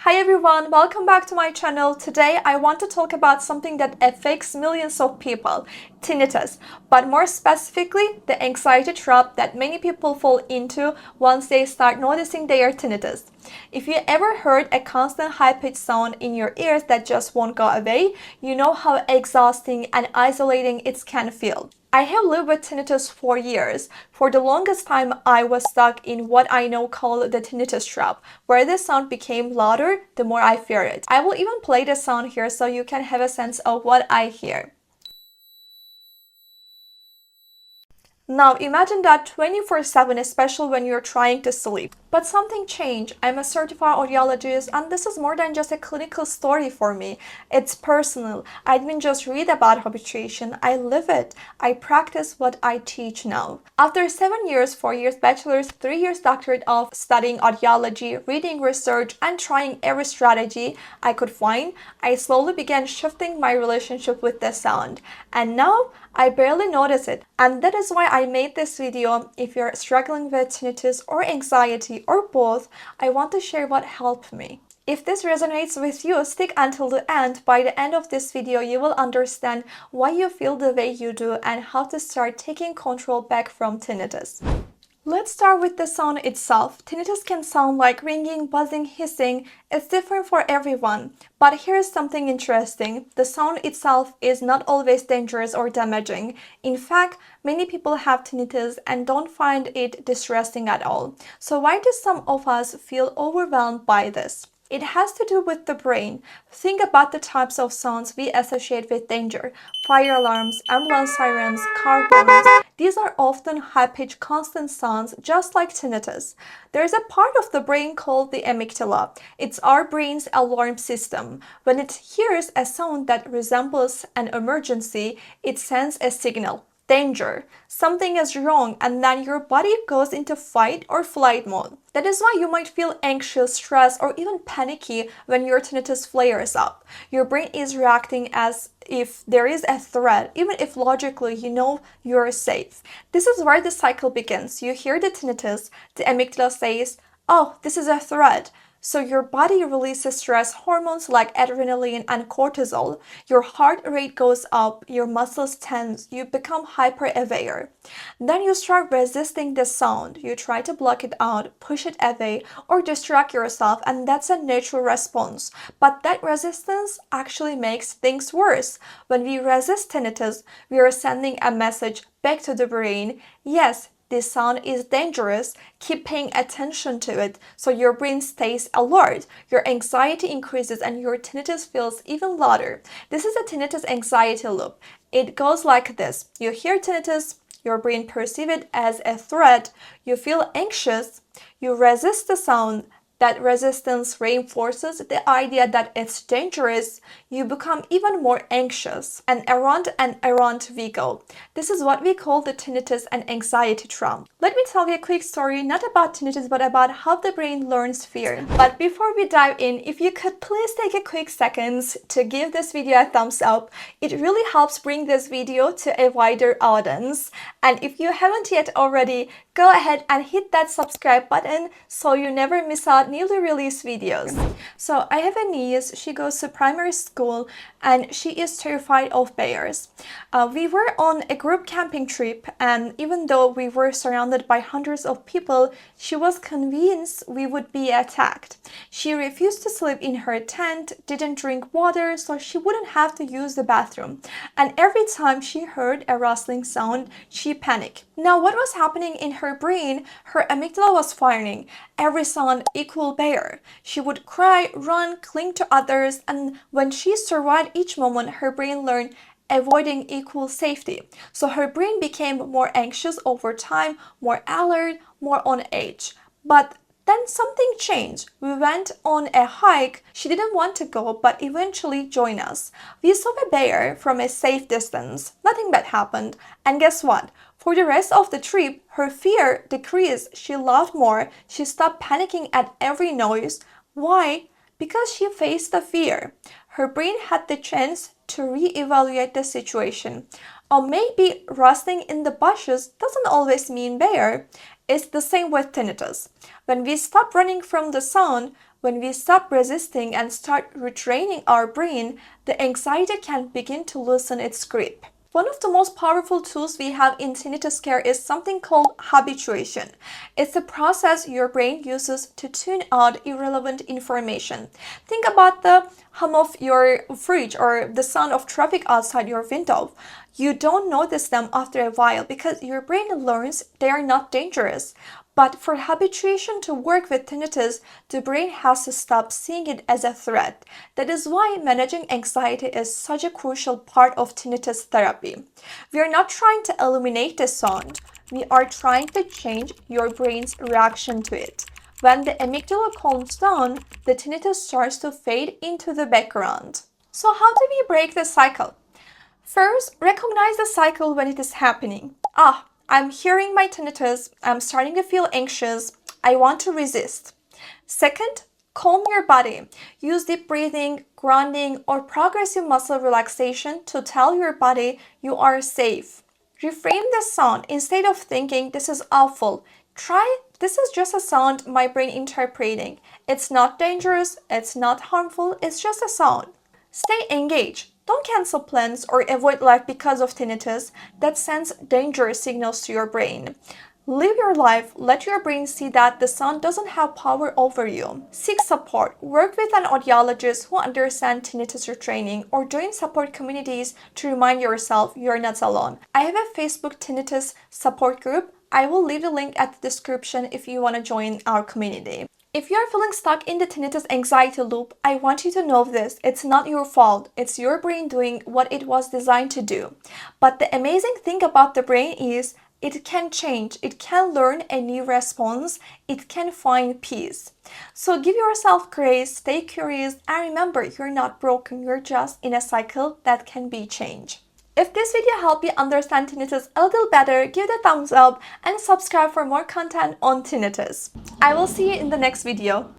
Hi everyone, welcome back to my channel. Today I want to talk about something that affects millions of people, tinnitus, but more specifically the anxiety trap that many people fall into once they start noticing their tinnitus. If you ever heard a constant high-pitched sound in your ears that just won't go away, you know how exhausting and isolating it can feel. I have lived with tinnitus for years. For the longest time, I was stuck in what I now call the tinnitus trap, where the sound became louder the more I fear it. I will even play the sound here so you can have a sense of what I hear. Now imagine that 24/7, especially when you're trying to sleep. But something changed. I'm a certified audiologist and this is more than just a clinical story for me. It's personal. I didn't just read about habituation, I live it. I practice what I teach now. After 7 years, 4 years bachelor's, 3 years doctorate of studying audiology, reading research, and trying every strategy I could find, I slowly began shifting my relationship with the sound. And now, I barely notice it, and that is why I made this video. If you're struggling with tinnitus or anxiety or both, I want to share what helped me. If this resonates with you, stick until the end. By the end of this video, you will understand why you feel the way you do and how to start taking control back from tinnitus. Let's start with the sound itself. Tinnitus can sound like ringing, buzzing, hissing. It's different for everyone. But here's something interesting. The sound itself is not always dangerous or damaging. In fact, many people have tinnitus and don't find it distressing at all. So why do some of us feel overwhelmed by this? It has to do with the brain. Think about the types of sounds we associate with danger. Fire alarms, ambulance sirens, car horns. These are often high-pitched constant sounds just like tinnitus. There's a part of the brain called the amygdala. It's our brain's alarm system. When it hears a sound that resembles an emergency, it sends a signal. Danger. Something is wrong, and then your body goes into fight or flight mode. That is why you might feel anxious, stressed, or even panicky when your tinnitus flares up. Your brain is reacting as if there is a threat, even if logically you know you're safe. This is where the cycle begins. You hear the tinnitus, the amygdala says, "Oh, this is a threat." So your body releases stress hormones like adrenaline and cortisol. Your heart rate goes up, your muscles tense, you become hyper aware. Then you start resisting the sound. You try to block it out, push it away, or distract yourself, and that's a natural response. But that resistance actually makes things worse. When we resist tinnitus, we are sending a message back to the brain. Yes, this sound is dangerous. Keep paying attention to it so your brain stays alert. Your anxiety increases and your tinnitus feels even louder. This is a tinnitus anxiety loop. It goes like this. You hear tinnitus, your brain perceives it as a threat, you feel anxious, you resist the sound. That resistance reinforces the idea that it's dangerous. You become even more anxious, and around we go. This is what we call the tinnitus and anxiety trap. Let me tell you a quick story, not about tinnitus, but about how the brain learns fear. But before we dive in, if you could please take a quick seconds to give this video a thumbs up. It really helps bring this video to a wider audience. And if you haven't yet already, go ahead and hit that subscribe button so you never miss out newly released videos. So I have a niece, she goes to primary school and she is terrified of bears. We were on a group camping trip and even though we were surrounded by hundreds of people, she was convinced we would be attacked. She refused to sleep in her tent, didn't drink water so she wouldn't have to use the bathroom. And every time she heard a rustling sound, she panicked. Now what was happening in her brain? Her amygdala was firing. Every sound equal bear. She would cry, run, cling to others, and when she survived each moment, her brain learned avoiding equal safety. So her brain became more anxious over time, more alert, more on edge. But then something changed. We went on a hike. She didn't want to go, but eventually joined us. We saw a bear from a safe distance. Nothing bad happened. And guess what? For the rest of the trip, her fear decreased. She laughed more. She stopped panicking at every noise. Why? Because she faced the fear. Her brain had the chance to re-evaluate the situation. Or maybe rustling in the bushes doesn't always mean bear. It's the same with tinnitus. When we stop running from the sound, when we stop resisting and start retraining our brain, the anxiety can begin to loosen its grip. One of the most powerful tools we have in tinnitus care is something called habituation. It's a process your brain uses to tune out irrelevant information. Think about the hum of your fridge or the sound of traffic outside your window. You don't notice them after a while because your brain learns they are not dangerous. But for habituation to work with tinnitus, the brain has to stop seeing it as a threat. That is why managing anxiety is such a crucial part of tinnitus therapy. We are not trying to eliminate the sound. We are trying to change your brain's reaction to it. When the amygdala calms down, the tinnitus starts to fade into the background. So how do we break the cycle? First, recognize the cycle when it is happening. I'm hearing my tinnitus, I'm starting to feel anxious, I want to resist. Second, calm your body. Use deep breathing, grounding, or progressive muscle relaxation to tell your body you are safe. Reframe the sound. Instead of thinking this is awful, try this is just a sound my brain interpreting. It's not dangerous, it's not harmful, it's just a sound. Stay engaged. Don't cancel plans or avoid life because of tinnitus that sends dangerous signals to your brain. Live your life, let your brain see that the sound doesn't have power over you. Seek support. Work with an audiologist who understands tinnitus retraining or join support communities to remind yourself you're not alone. I have a Facebook tinnitus support group. I will leave the link at the description if you want to join our community. If you are feeling stuck in the tinnitus anxiety loop, I want you to know this. It's not your fault. It's your brain doing what it was designed to do. But the amazing thing about the brain is it can change. It can learn a new response. It can find peace. So give yourself grace, stay curious, and remember you're not broken. You're just in a cycle that can be changed. If this video helped you understand tinnitus a little better, give it a thumbs up and subscribe for more content on tinnitus. I will see you in the next video.